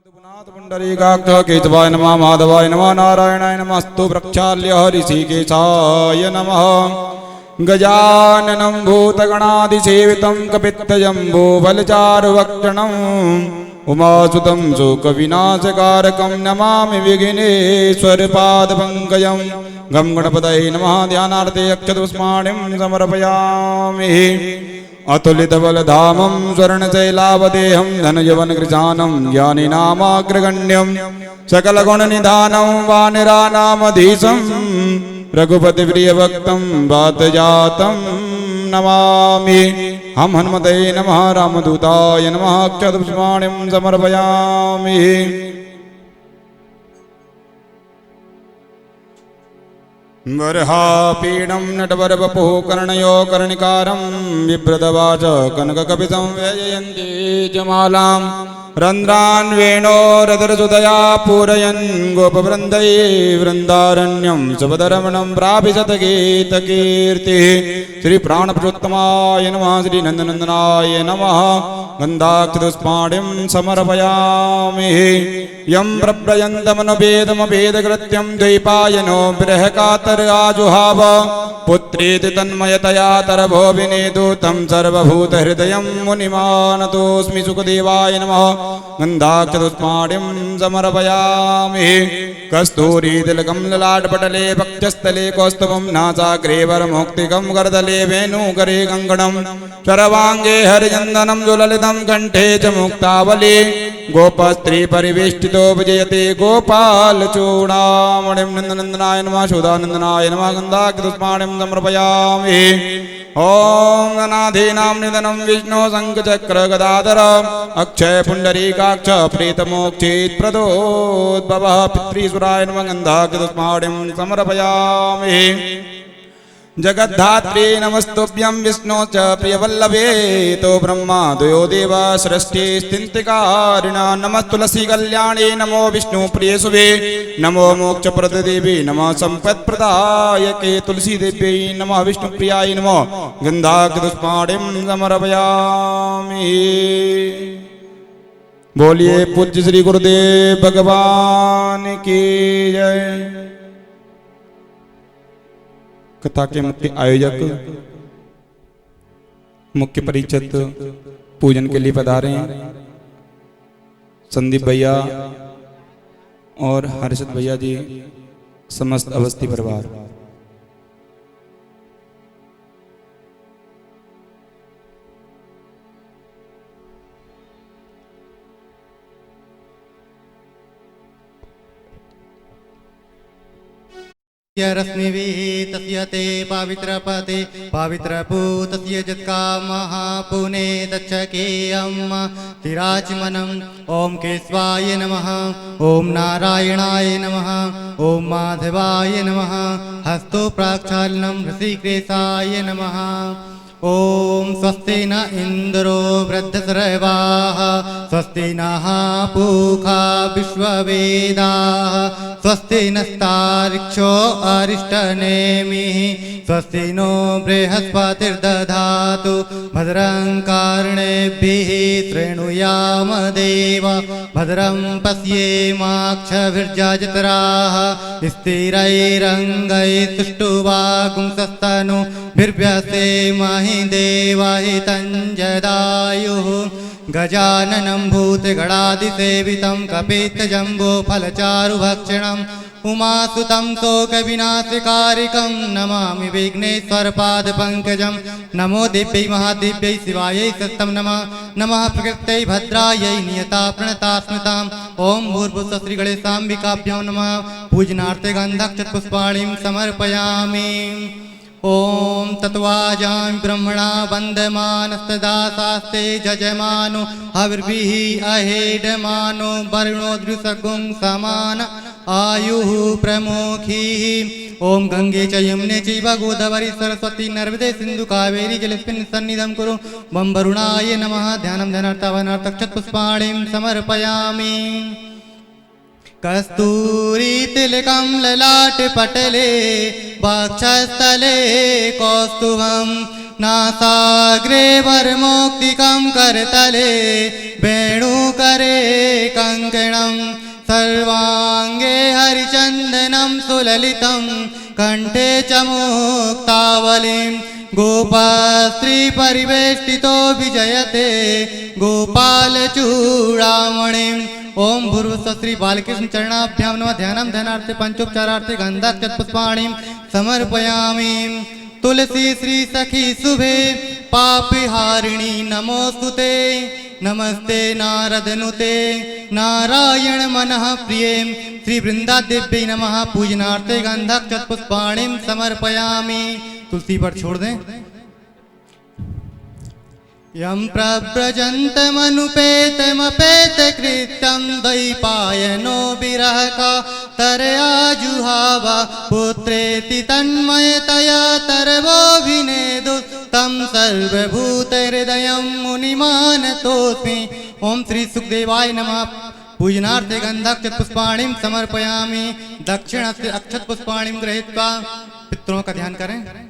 पुंडरीकाक्ष केशवाय नमः माधवाय नमः नारायणाय नमस्तु प्रक्षाल्य ऋषिकेशाय नमः गजाननं भूतगणादिसेवितं कपित्तजम्बूफलचारुभक्षणम् उमासुतं शोकविनाशकारकं नमामि विघ्नेश्वरपादपङ्कजं गं गणपतये नमः ध्यानार्थे अक्षतपुष्पाणिं समर्पयामि अतुलितबलधामं स्वर्णशैलावदेहं धनयवनकृशानं ज्ञानिनामाग्रगण्यं सकलगुणनिधानं वानरानामधीशं रघुपतिप्रियभक्तं वातजातं नमामि हम हनुमते नमः रामदूताय नमः अक्षतपुष्पाणिं समर्पयामि वरहापीडं नटवरवपुः कर्णयो कर्णिकारं बिभ्रतवाच कनककपितं व्यजयन्ती जमालां रन्ध्रान् वेणोरधरसुतया पूरयन् गोपवृन्दै वृन्दारण्यं सुभदरमणं प्रापिशतगीतकीर्तिः श्रीप्राणपुरुषोत्तमाय नमः श्रीनन्दनन्दनाय नमः गन्धाक्षतपुष्पाणिं समर्पयामि यं प्रव्रजन्तमनुपेदमभेदकृत्यं द्वैपायनो बृहकातराजुहाव पुत्रेति तन्मयतया तरभो विनेदु तं सर्वभूतहृदयं मुनिमानतोऽस्मि सुखदेवाय नमः गन्धाक्षतपुष्पाणिं समर्पयामि कस्तूरीतिलकं ललाटपटले वक्षस्थले कौस्तुभं नासाग्रे वरमौक्तिकं करतले वेणुकरे कङ्कणं सर्वाङ्गे हरिचन्दनं सुललितं कण्ठे च मुक्तावली गोपस्त्री परिवेष्टितो विजयते गोपालचूडामणिं नन्दनन्दनाय नमः सुधानन्दनाय नमः गन्धाक्षतपुष्पाणिं समर्पयामि ॐ गणाधीनां निधनं विष्णु शङ्खचक्र गदाधर अक्षय पुण्डरीकाक्ष प्रीतमोक्षेत्प्रदोद्भवः पितृसुराय नमः गन्धाक्षतपुष्पाणिं समर्पयामि जगद्धात्री नमस्तुभ्यं विष्णु च प्रियवल्लभे तो ब्रह्मा द्वयो देवा सृष्टिस्थितिकारिणा नमः तुलसी कल्याणे नमो विष्णु प्रिय शुभे नमो मोक्षप्रददेवी नमः सम्पत्प्रदायके तुलसी देव्यै नमः विष्णुप्रियाय नमो गन्धाक्षतपुष्पाणिं समर्पयामि। बोलिए पूज्य श्री गुरुदेव भगवान की जय। कथा के मुख्य आयोजक मुख्य परिचित पूजन के लिए पधारे हैं संदीप भैया और हर्षद भैया जी, समस्त अवस्थी परिवार। रश्मिभिः तस्य ते पवित्रपते पवित्रभूतस्य जत्कामः पुने दच्छकेयं तिराचमनम् ॐ केशवाय नमः ॐ नारायणाय नमः ॐ माधवाय नमः हस्तो प्राक्षालनं ऋषिकेशाय नमः ॐ स्वस्ति न इन्द्रो वृद्धश्रवाः स्वस्ति नः पूषा विश्ववेदाः स्वस्ति नस्तार्क्ष्यो अरिष्टनेमिः स्वस्ति नो बृहस्पतिर्दधातु भद्रं कर्णेभिः शृणुयाम देवा भद्रं पश्येमाक्षभिर्यजत्राः स्थिरैरङ्गैस्तुष्टुवागुंसस्तनुभिर्व्यसेमहि देवहितञ्जदायुः गजाननं भूतगणादिसेवितं कपित्तजम्बूफलचारुभक्षणम् उमासुतं शोकविनाशकारिकं नमामि विघ्नेश्वरपादपङ्कजं नमो दिव्यै महादिव्यै शिवायै सत्तं नमः नमः प्रकृत्यै भद्रायै नियता प्रणता स्मृताम् ॐ भूर्भुवः श्रीगणेशाम्बिकाभ्यो नमः पूजनार्थे गन्धाक्षतपुष्पाणिं समर्पयामि। ॐ तत्वाजां ब्रह्मणा वन्दमानस्तदा शास्ते जजमानो हविर्भिः अहेडमानो वरुणो दृशगुं समान आयुः प्रमुखीः। ॐ गंगे च यमुने चैव गोदावरी सरस्वती नर्मदे सिन्धु कावेरी जलेऽस्मिन् सन्निधिं कुरु मम वरुणाय नमः ध्यानं ध्यानार्थावनार्थक्षतपुष्पाणिं समर्पयामि। कस्तूरीतिलकं ललाटपटले वक्षस्थले कौस्तुभं नासाग्रे वरमौक्तिकं करतले वेणुकरे कङ्कणं सर्वाङ्गे हरिचन्दनं सुललितं कण्ठे च मुक्तावलिं गोपास्त्रीपरिवेष्टितो विजयते गोपालचूडामणिम् ओम भूर्भुवस्सुः श्री बालकृष्ण चरणाभ्यां नमः ध्यानं ध्यानार्थे पंचोपचारार्थे गन्धाक्षत पुष्पाणिं समर्पयामि तुलसी श्री सखी शुभे पापहारिणी नमोस्तुते नमस्ते नारदनुते नारायण मनः प्रिये श्री वृंदादेव्यै नमः पूजनार्थे गन्धाक्षत पुष्पाणिं समर्पयामि। तुलसी पर छोड़ दें। यं प्रव्रजन्तमनुपेतमपेतकृत्यं द्वैपायनो विरहकातरया जुहाव पुत्रेति तन्मयतया तरवोऽभिनेदु तं सर्वभूतहृदयं मुनिमानतोऽस्मि। ओम श्री सुखदेवाय नमः पूजनार्थे गन्धाक्षत पुष्पाणिं समर्पयामि। दक्षिणस्य अक्षत पुष्पाणिं गृहीत्वा पितरों का ध्यान करें।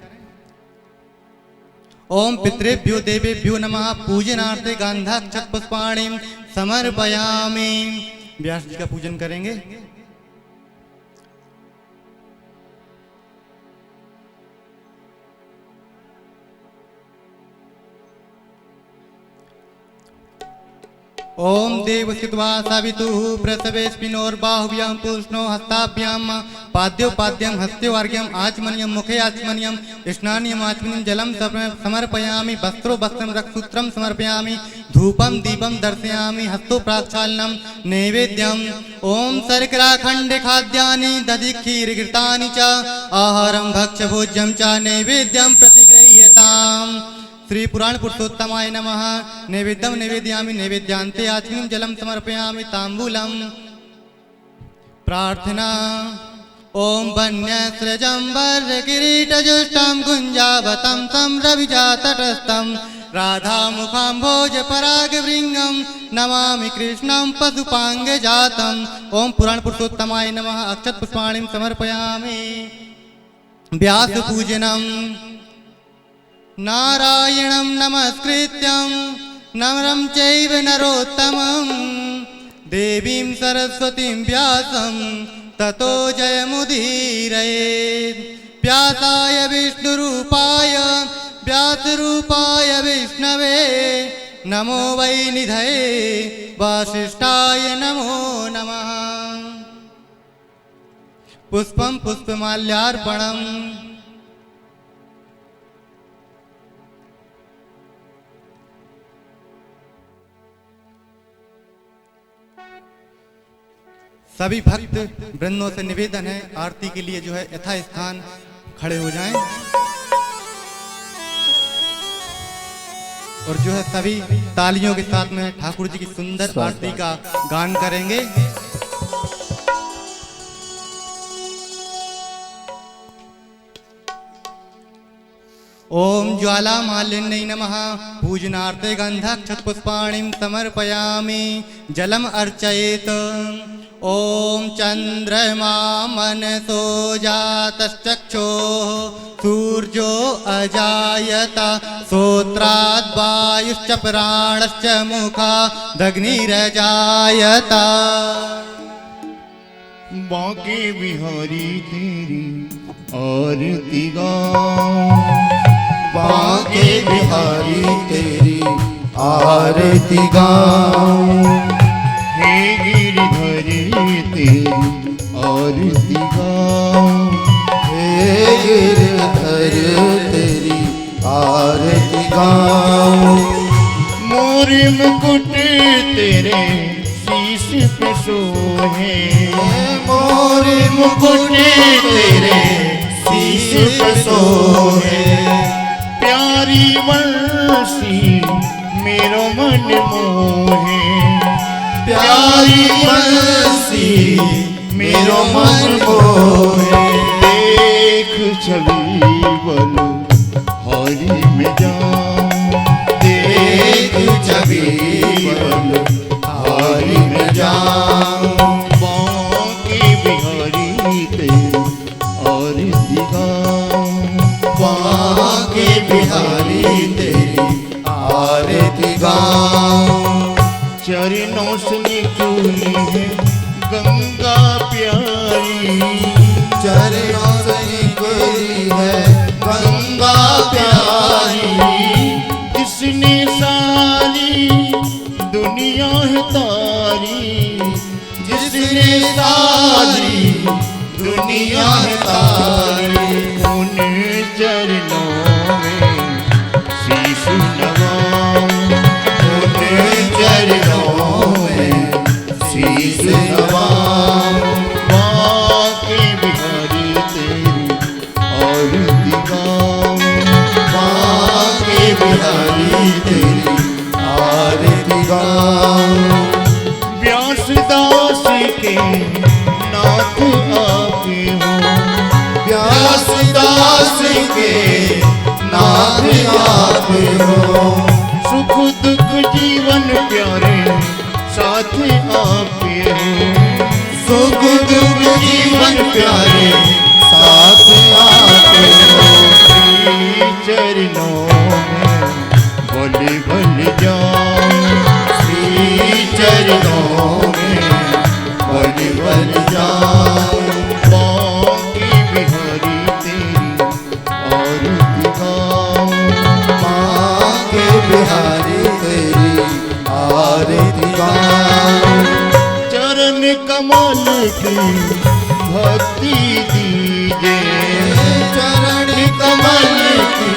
ओम पितृभ्यो देवेभ्यो नमः पूजनार्थे गन्धाक्षत पुष्पाणिं समर्पयामि। व्यास जी का पूजन करेंगे। ओम देवसित्वा सावितुः प्रसवेस्मिनोर्बाहुभ्यां पूष्णो हस्ताभ्यां पाद्योपाद्यं हस्त्योर्घ्यम् आचमनीयं मुखे आचमनीयं स्नानीयम् आचमनीयं जलं समर्पयामि। वस्त्रो वस्त्रं रक्तसूत्रं समर्पयामि। धूपं दीपं दर्शयामि। हस्तो प्राक्षालनं नैवेद्यम्। ओम शर्कराखण्डे खाद्यानि दधि क्षीरघृतानि च आहारं भक्ष्यभोज्यं च नैवेद्यं प्रतिगृह्यताम्। श्री पुराण पुरुषोत्तमाय नमः। नैवेद्यं निवेदयामि। नैवेद्यान्ते आचमनीयं जलं समर्पयामि। ताम्बूलं प्रार्थना। ओम वन्यस्रजं वरकिरीटजुष्टं गुञ्जावतं सम्रविजातटस्थं राधामुखाम्भोजपरागभृङ्गं नमामि कृष्णं पशुपाङ्गजातम्। ओम पुराण पुरुषोत्तमाय नमः। अक्षत पुष्पाणिं समर्पयामि। व्यासपूजनम्। नारायणं नमस्कृत्यं नरं चैव नरोत्तमं देवीं सरस्वतीं व्यासं ततो जयमुदीरयेत्। व्यासाय विष्णुरूपाय व्यासरूपाय विष्णवे नमो वै निधये वासिष्ठाय नमो नमः। पुष्पं पुष्पमाल्यार्पणम्। सभी भक्त वृंदों से निवेदन है आरती के लिए जो है यथा स्थान खड़े हो जाएं और जो है सभी तालियों के साथ में ठाकुर जी की सुंदर आरती का गान करेंगे। ओम ज्वाला मालिन्यै नमः। पूजनार्थे गन्धाक्षत पुष्पाणिं समर्पयामि। जलम अर्चयेत। ओम चंद्रमा मनसो जातश्चक्षुः सूर्यो अजायत श्रोत्राद् वायुश्च प्राणश्च मुखादग्निरजायत। बांके बिहारी तेरी आरती गाऊं। बांके बिहारी तेरी आरती गाऊं। हे गिरधरी तेरी आरती गाऊं। हे गिरधर तेरी आरती गाऊं। मोरे मुकुट तेरे शीश पे सोहे। मोरे मुकुट तेरे शीश पे सोहे। प्यारी बंसी मेरो मन मोहे। प्यारी बंसी मेरो मन मोहे। देख छवि बल हरी में जाऊं। देख छवि बल हरी में जाऊं। बांके बिहारी तेरी आरती गाऊं। बांके बिहारी हुई है गंगा प्यारी, चरणों से निकली है गंगा प्यारी, जिसने सारी दुनिया है तारी, जिसने सारी दुनिया है तारी, उन चरणों में शीश नवाऊं, उन चरणों में शीश नवाऊं, बाके बिहारी तेरी आरती गाऊं, बाके बिहारी तेरी आरती गाऊं, व्यासदास के नाथ आपे हो, व्यासदास के नाथ आप हो, सुख दुख जीवन प्यारे साथ आपे हो, सुख दुख जीवन प्यारे साथ आप हो, श्री चरणों में भले भले जाऊं, श्री चरणों में बल बल जाऊं, बाके बिहारी तेरी आरती गाऊं, माँ के बिहारी तेरी आरती गाऊं, चरण कमल की भक्ति दीजिए, चरण कमल की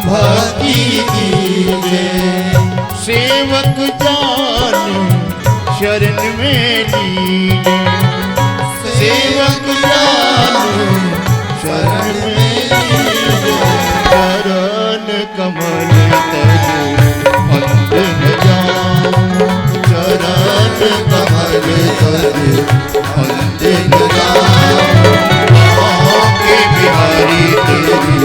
भक्ति दीजिए, सेवक जान शरण में लीजिए, सेवक जान शरण में लीजिए, चरण कमल तज अंत न जाऊं, चरण कमल तज अंत न जाऊं, बाके बिहारी तेरी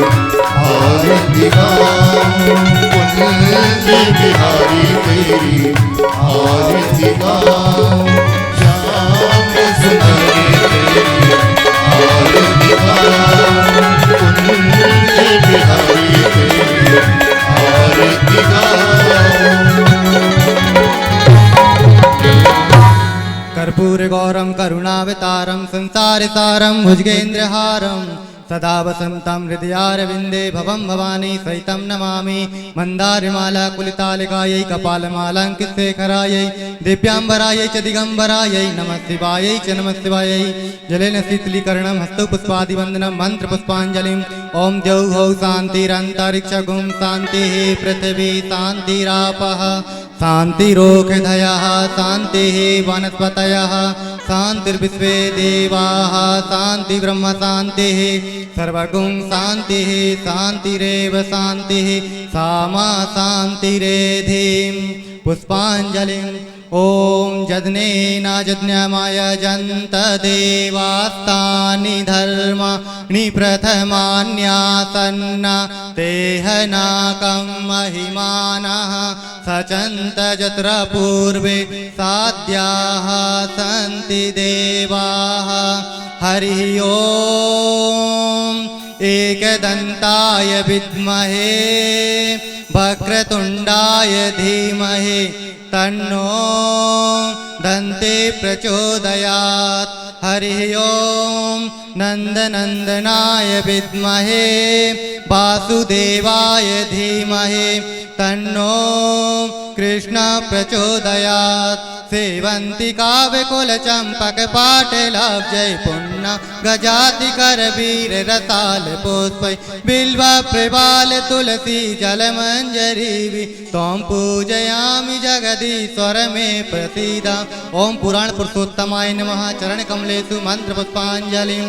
आरती गाऊं, कुंज बिहारी तेरी आरती गाऊं, श्याम सुंदरी तेरी आरती गाऊं, कुंज बिहारी तेरी आरती गाऊं। कर्पूर गौरम करुणावतारम संसार सारम भुजगेन्द्रहारम सदा वसन्तं हृदयारविन्दे भवं भवानी सहितं नमामि मन्दारमाला कुलितालिकायै कपालमालाङ्कितशेखरायै दिव्याम्बरायै च दिगम्बरायै नमः शिवायै च नमः शिवायै जलेन शीतलीकरणं हस्तौ पुष्पादिवन्दनं मन्त्रपुष्पाञ्जलिं ॐ द्यौः शान्तिरन्तरिक्षगुं शान्तिः पृथिवी शान्तिरापः शान्तिरोषधयः शान्तिः वनस्पतयः शान्तिर्विश्वे देवाः शान्तिर्ब्रह्म शान्तिः सर्वगुं शान्तिः शान्तिरेव शान्तिः सा मा शान्तिरेधिं पुष्पाञ्जलिं ॐ जज्ञेन जज्ञमयजन्त देवास्तानि धर्माणि प्रथमान्यासन्न तेहनाकं महिमानः सचन्त यत्र पूर्वे साध्याः सन्ति देवाः हरिः ॐ एकदन्ताय विद्महे वक्रतुण्डाय धीमहि तन्नो दन्ते प्रचोदयात् हरिः ॐ नन्दनन्दनाय विद्महे वासुदेवाय धीमहि तन्नो कृष्ण प्रचोदयात् सेवन्ति काव्यकुलचम्पकपाटलाब्जै पुण्य गजातिकरवीररसाल पुष्पै बिल्वप्रवाल तुलसी जलमञ्जरी त्वं पूजयामि जगदीश्वर मे प्रसीद ॐ पुराण पुरुषोत्तमाय नमः चरणकमलेषु मन्त्रपुष्पाञ्जलिं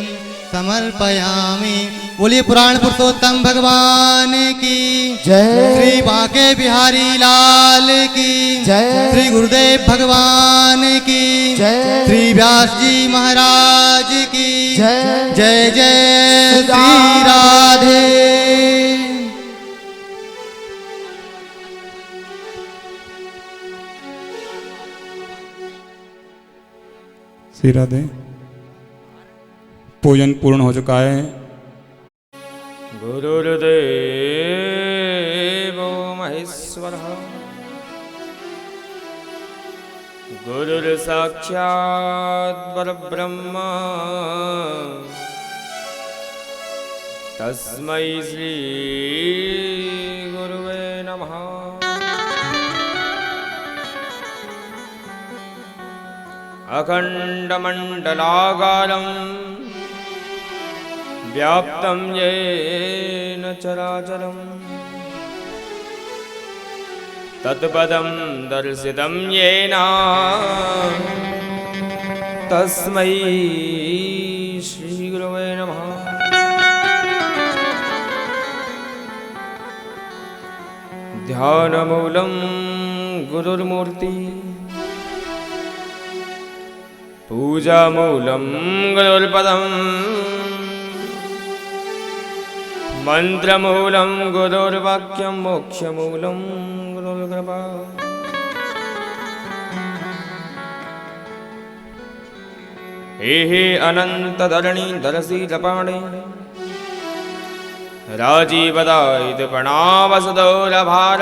समर्पयामि। बोलिए पुराण पुरुषोत्तम भगवान की जय। श्री बांके बिहारी लाल की जय। श्री गुरुदेव भगवान की जय। श्री व्यास जी महाराज की जय। जय जय श्री राधे। श्री राधे। पूजन पूर्ण हो चुका है। गुरुर्देवो महेश्वरः गुरुर्साक्षात् परब्रह्म तस्मै श्री गुरुवे नमः। अखण्डमण्डलाकारं व्याप्तं येन चराचरम् तत्पदं दर्शितं येन तस्मै श्रीगुरवे नमः। ध्यानमूलं गुरुर्मूर्ति पूजामूलं गुरुर्पदम् मंत्रमूलं गुरुर्वाक्यं मोक्षमूलं गुरुर्कृपा। हे अनन्तधरणीधरशीलपाणि राजीवदायितपणावसदोरभार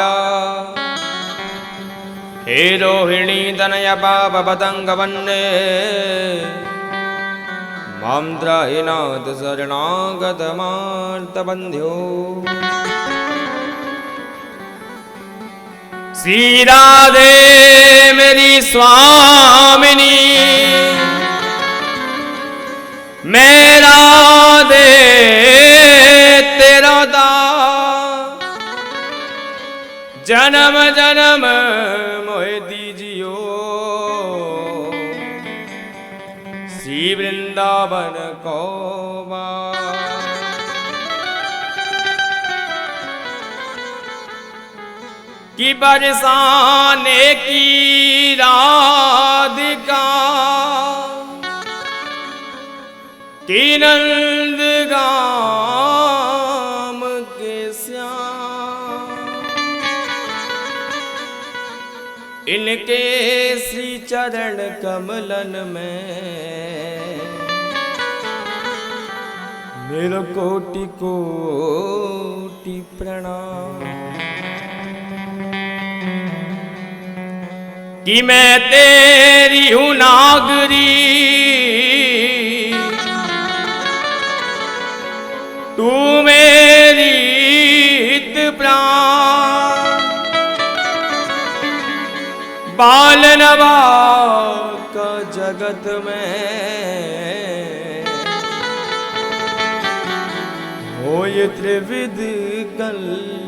हे रोहिणी तनय पापपतङ्गवन्ने मां त्राहिनाथ शरणागतमार्तबन्ध्यो। श्री राधे मेरी स्वामिनी मैं राधे तेरा दास जन्म जन्म मोहे दीजियो श्री वृंदावन को कि बरसाने की राधिका कि नंदगाम के श्याम इनके श्री चरण कमलन में मेरा कोटि कोटि प्रणाम। कि मैं तेरी हूँ नागरी तू मेरी हित प्राण बाल नवा का जगत में हो ये त्रिविध कल्याण।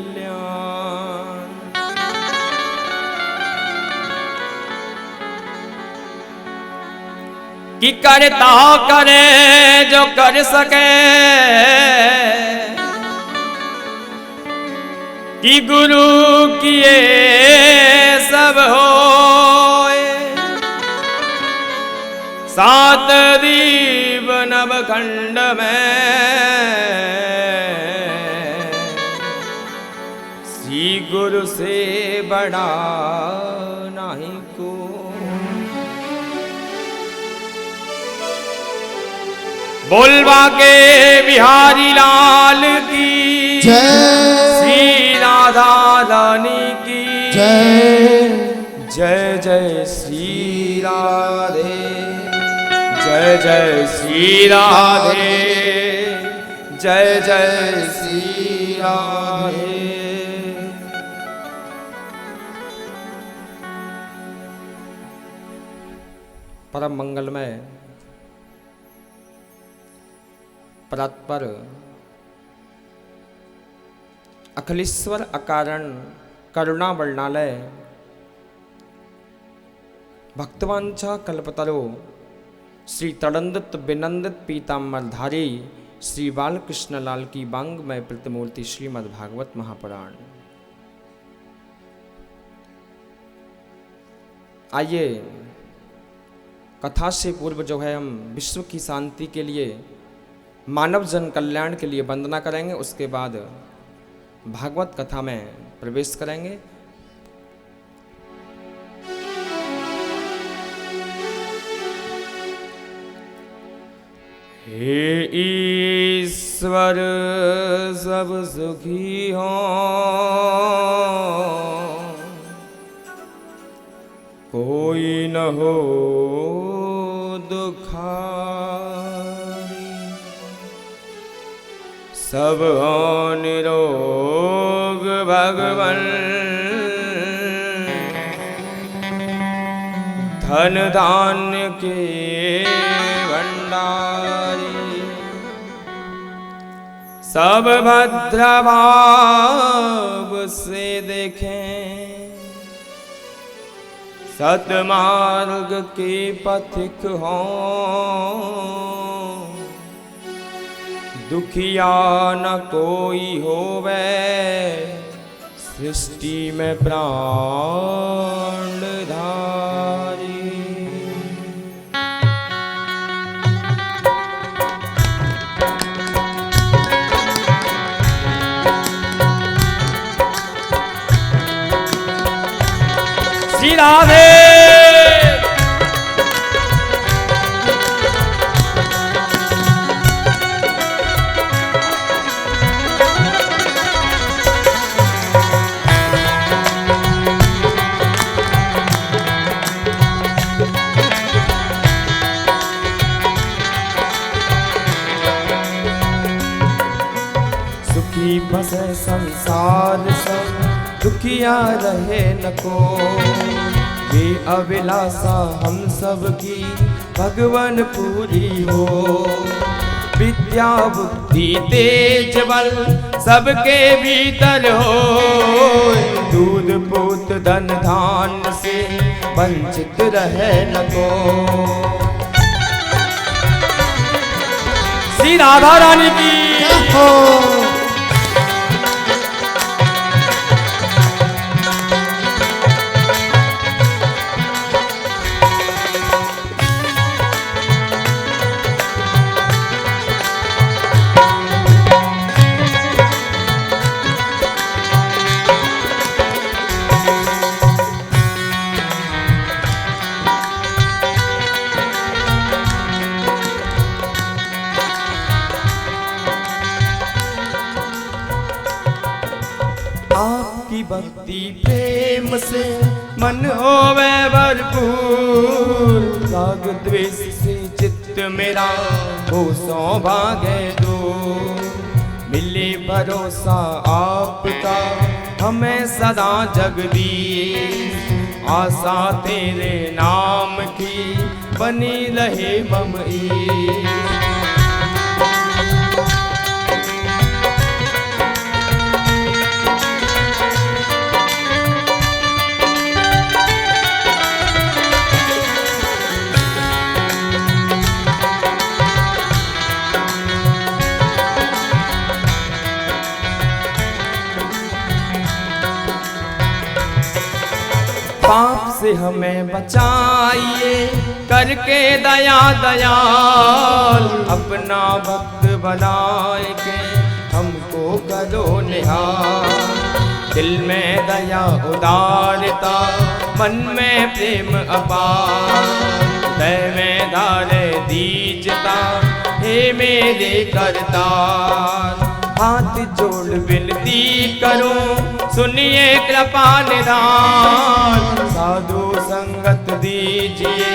कि करता करे जो कर सके कि गुरु किए सब होए सात दीप नवखंड में श्री गुरु से बड़ा नहीं को। बोलवा के बिहारी लाल की जय श्री राधा रानी की जय जय जय श्री राधे जय जय श्री राधे जय जय श्री राधे। परम मंगलमय परात्पर अखिलेश्वर अकारण करुणा वर्णालय भक्तवांछा कल्पतरो श्री तड़ंदित विनंदित पीताम्बरधारी श्री बालकृष्ण लाल की वांग्मय प्रतिमूर्ति श्रीमद् भागवत महापुराण। आइए कथा से पूर्व जो है हम विश्व की शांति के लिए मानव जन कल्याण के लिए वंदना करेंगे, उसके बाद भागवत कथा में प्रवेश करेंगे। हे ईश्वर सब सुखी हों कोई न न हो दुखारी, सब हो निरोग भगवन, धन धान्य के भंडारी, सब भद्र भाव से देखें, सतमार्ग के पथिक हों, दुखिया न कोई होवे, सृष्टि में प्राणधारी। श्री राधे सुखी बसे संसार सब, दुखिया रहे न को, ये अभिलाषा हम सब की भगवान पूरी हो। विद्या बुद्धि तेज बल सबके भीतर हो, दूध पूत धन धान्य से वंचित रहे न को। श्री राधा रानी की हो। आपकी भक्ति प्रेम से मन होवे भरपूर, राग द्वेष से चित्त मेरा हो सौभाग्य दूर। मिले भरोसा आपका हमें सदा जगदीश, आशा तेरे नाम की बनी रहे मम ईश। पाप से हमें बचाइए करके दया दयाल, अपना भक्त बनाए के हमको करो निहाल। दिल में दया उदारता, मन में प्रेम अपार, हृदय में धारे दीजता, हे मेरे करतार। हाथ जोड़ विनती करूं सुनिए कृपा निधान, साधु संगत दीजिए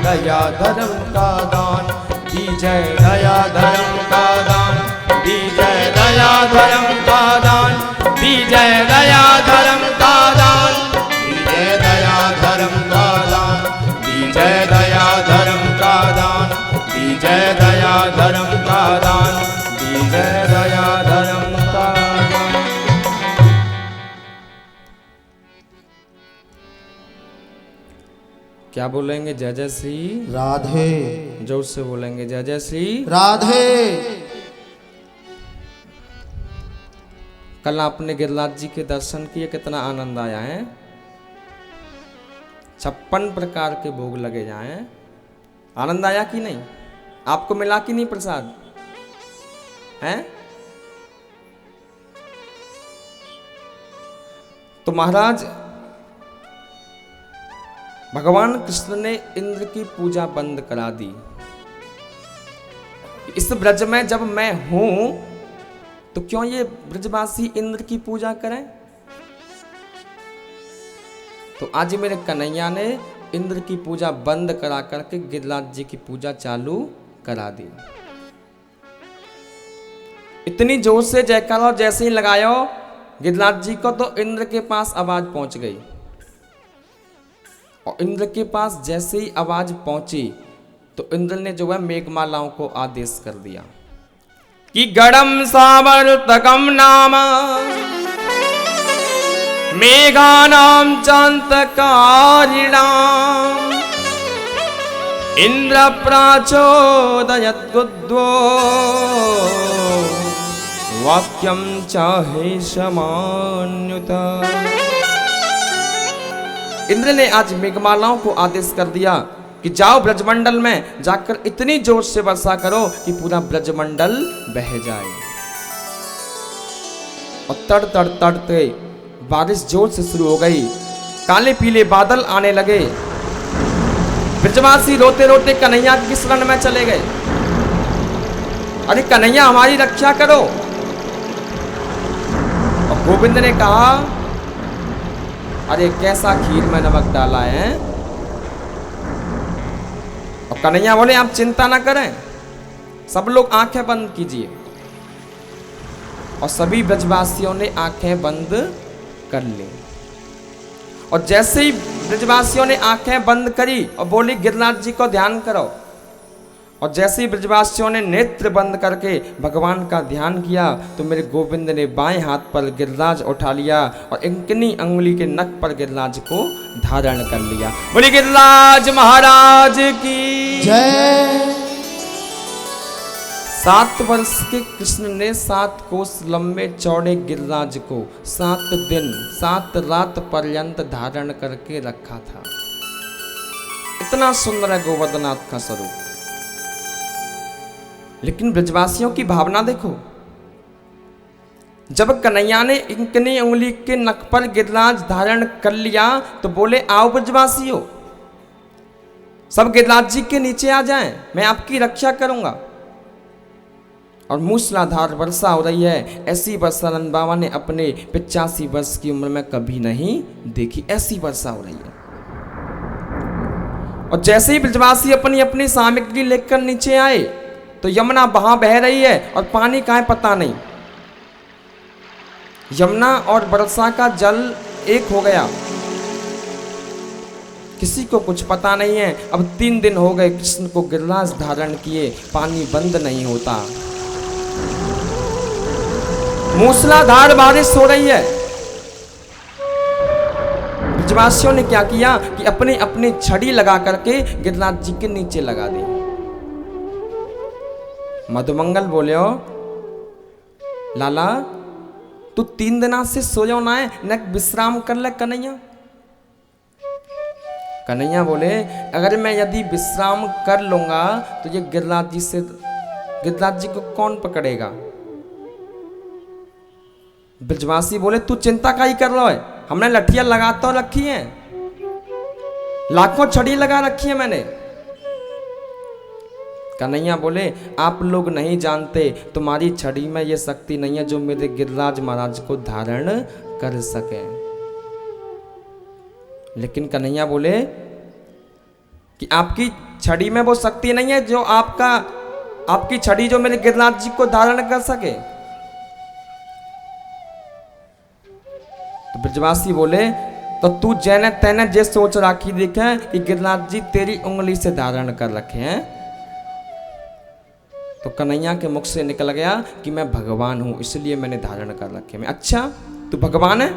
दया धर्म का दान, दीजय दया धर्म का दान, दीजय दया धर्म का दान, दीजय दया धर्म का दान, दीजय दया धर्म का दान, दीजय दया धर्म का दान, दीजय दया धर्म का दान, दीजय दया धर्म का दान। क्या बोलेंगे? जय जय श्री राधे जोर से बोलेंगे जय जय श्री राधे। कल आपने गिरिराज जी के दर्शन किए, कितना आनंद आया है। 56 प्रकार के भोग लगे जाए, आनंद आया कि नहीं? आपको मिला कि नहीं प्रसाद हैं? तो महाराज भगवान कृष्ण ने इंद्र की पूजा बंद करा दी। इस ब्रज में जब मैं हूं तो क्यों ये ब्रजवासी इंद्र की पूजा करें? तो आज मेरे कन्हैया ने इंद्र की पूजा बंद करा करके गिरिराज जी की पूजा चालू करा दी। इतनी जोर से जयकारा जैसे ही लगायो गिरिराज जी को, तो इंद्र के पास आवाज पहुंच गई। और इंद्र के पास जैसे ही आवाज पहुंची तो इंद्र ने जो है मेघमालाओं को आदेश कर दिया कि गड़म सावर्तकम नाम मेघानाम चांतकारिणाम इंद्र प्राचोदयत गुद्वो वाक्यम चाहे समान्युत। इंद्र ने आज मेघमालाओं को आदेश कर दिया कि जाओ ब्रजमंडल में जाकर इतनी जोर से वर्षा करो कि पूरा ब्रजमंडल बह जाए। और तड़ते बारिश जोर से शुरू हो गई, काले पीले बादल आने लगे। ब्रजवासी रोते रोते कन्हैया की शरण में चले गए। अरे कन्हैया हमारी रक्षा करो। और गोविंद ने कहा अरे कैसा खीर में नमक डाला है। और कन्हैया बोले आप चिंता ना करें, सब लोग आंखें बंद कीजिए। और सभी ब्रजवासियों ने आंखें बंद कर ली। और जैसे ही ब्रजवासियों ने आंखें बंद करी और बोली गिरिराज जी को ध्यान करो, और जैसे ही ब्रजवासियों ने नेत्र बंद करके भगवान का ध्यान किया तो मेरे गोविंद ने बाएं हाथ पर गिरिराज उठा लिया और इंकनी अंगुली के नख पर गिरिराज को धारण कर लिया। बोले गिरिराज महाराज की जय। 7 वर्ष के कृष्ण ने 7 कोस लंबे चौड़े गिरिराज को 7 दिन 7 रात पर्यंत धारण करके रखा था। इतना सुंदर है गोवर्धनाथ का स्वरूप। लेकिन ब्रजवासियों की भावना देखो, जब कन्हैया ने इंकनी उंगली के नख पर गिरिराज धारण कर लिया तो बोले आओ ब्रजवासियों, सब गिरिराज जी के नीचे आ जाएं, मैं आपकी रक्षा करूंगा। और मूसलाधार वर्षा हो रही है। ऐसी वर्षा नंद बाबा ने अपने 85 वर्ष की उम्र में कभी नहीं देखी। ऐसी वर्षा हो रही है। और जैसे ही ब्रजवासी अपनी अपनी सामग्री लेकर नीचे आए तो यमुना वहां बह रही है और पानी कहाँ है पता नहीं। यमुना और वर्षा का जल एक हो गया, किसी को कुछ पता नहीं है। अब 3 दिन हो गए कृष्ण को गिरिराज धारण किए, पानी बंद नहीं होता। मूसलाधार बारिश हो रही है। ब्रजवासियों ने क्या किया कि अपने अपने छड़ी लगा करके गिरिराज जी के नीचे लगा दी। मधुमंगल बोले हो लाला तू 3 दिना से सोयो ना है, न विश्राम कर ले कन्हैया। कन्हैया बोले अगर मैं यदि विश्राम कर लूंगा तो ये गिरिराज जी को कौन पकड़ेगा। ब्रजवासी बोले तू चिंता का ही कर रहा है, हमने लठियां लगा तो रखी हैं, लाखों छड़ी लगा रखी है मैंने। कन्हैया बोले आप लोग नहीं जानते, तुम्हारी छड़ी में ये शक्ति नहीं है जो मेरे गिरिराज महाराज को धारण कर सके। लेकिन कन्हैया बोले कि आपकी छड़ी में वो शक्ति नहीं है जो आपकी छड़ी जो मेरे गिरिराज जी को धारण कर सके। तो ब्रजवासी बोले तो तू जैने तैने जे सोच राखी देखे कि गिरिराज जी तेरी उंगली से धारण कर रखे हैं। तो कन्हैया के मुख से निकल गया कि मैं भगवान हूं इसलिए मैंने धारण कर रखे। मैं अच्छा तू भगवान है?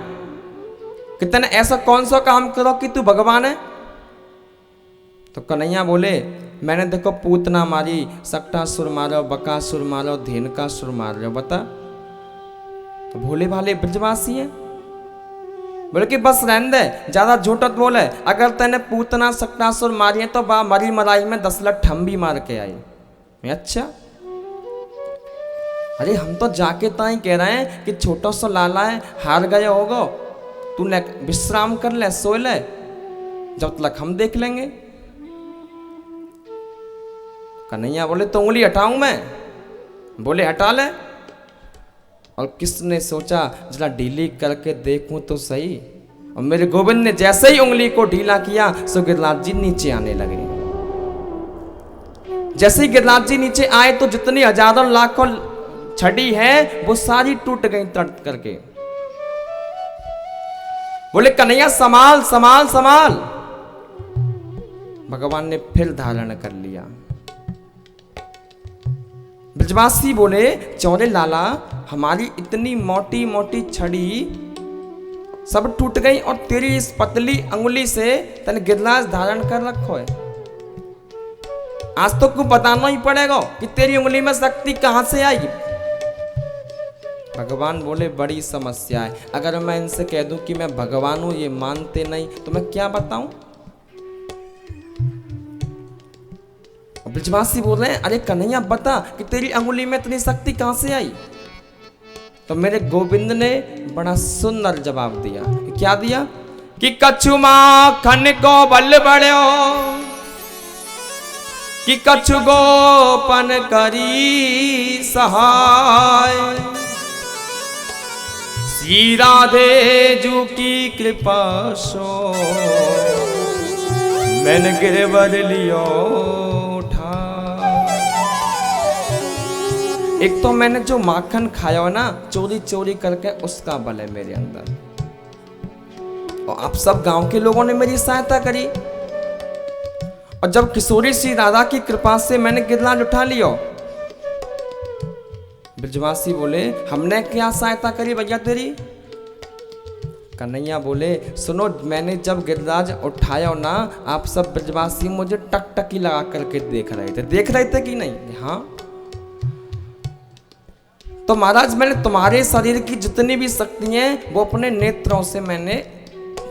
कितने ऐसा कौन सा काम करो कि तू भगवान है? तो कन्हैया बोले मैंने देखो पूतना मारी, सक्टासुर मारो, बकासुर मारो, धेनुकासुर मार रहे हो, बता। तो भोले भाले ब्रजवासी है। बोले कि बस रहने दे, ज्यादा झूठ बोले। अगर तेने पूतना सक्टासुर मारी है तो बा मरी मराई में 10 लठ हम भी मार के आए। मैं अच्छा अरे हम तो जाके ताई कह रहे हैं कि छोटा सा लाला है, हार गया होगा, तू विश्राम कर ले, सो ले, जब तक हम देख लेंगे। कन्हैया बोले तो उंगली हटाऊं मैं? बोले हटा ले। और किसने सोचा जरा ढीली करके देखूं तो सही। और मेरे गोविंद ने जैसे ही उंगली को ढीला किया सो गिरिराज जी नीचे आने लगे। जैसे ही गिरिराज जी नीचे आए तो जितनी हजारों लाखों छड़ी है वो सारी टूट गई तट करके। बोले कन्हैया संभाल संभाल संभाल। भगवान ने फिर धारण कर लिया। ब्रजवासी बोले चौरे लाला हमारी इतनी मोटी मोटी छड़ी सब टूट गई और तेरी इस पतली अंगुली से तने गिरिराज धारण कर रखो है। आज तो कुछ बताना ही पड़ेगा कि तेरी उंगली में शक्ति कहां से आई। भगवान बोले बड़ी समस्या है, अगर मैं इनसे कह दूं कि मैं भगवान हूं ये मानते नहीं तो मैं क्या बताऊं। ब्रजवासी बोल रहे हैं अरे कन्हैया बता कि तेरी अंगुली में इतनी शक्ति कहां से आई। तो मेरे गोविंद ने बड़ा सुंदर जवाब दिया। क्या दिया कि कछु माखन को बल बढ़ो कि कछु गोपन करी सहाय। श्री राधे जू की कृपा सो मैंने गिरवर लियो उठा। एक तो मैंने जो माखन खाया हो ना चोरी चोरी करके उसका बल है मेरे अंदर। और आप सब गांव के लोगों ने मेरी सहायता करी। और जब किशोरी श्री राधा की कृपा से मैंने गिरिराज उठा लियो। ब्रजवासी बोले हमने क्या सहायता करी भैया तेरी। कन्हैया बोले सुनो मैंने जब गिरिराज उठाया ना आप सब ब्रजवासी मुझे टकटकी लगा करके देख रहे थे कि नहीं। हाँ तो महाराज मैंने तुम्हारे शरीर की जितनी भी शक्ति हैं वो अपने नेत्रों से मैंने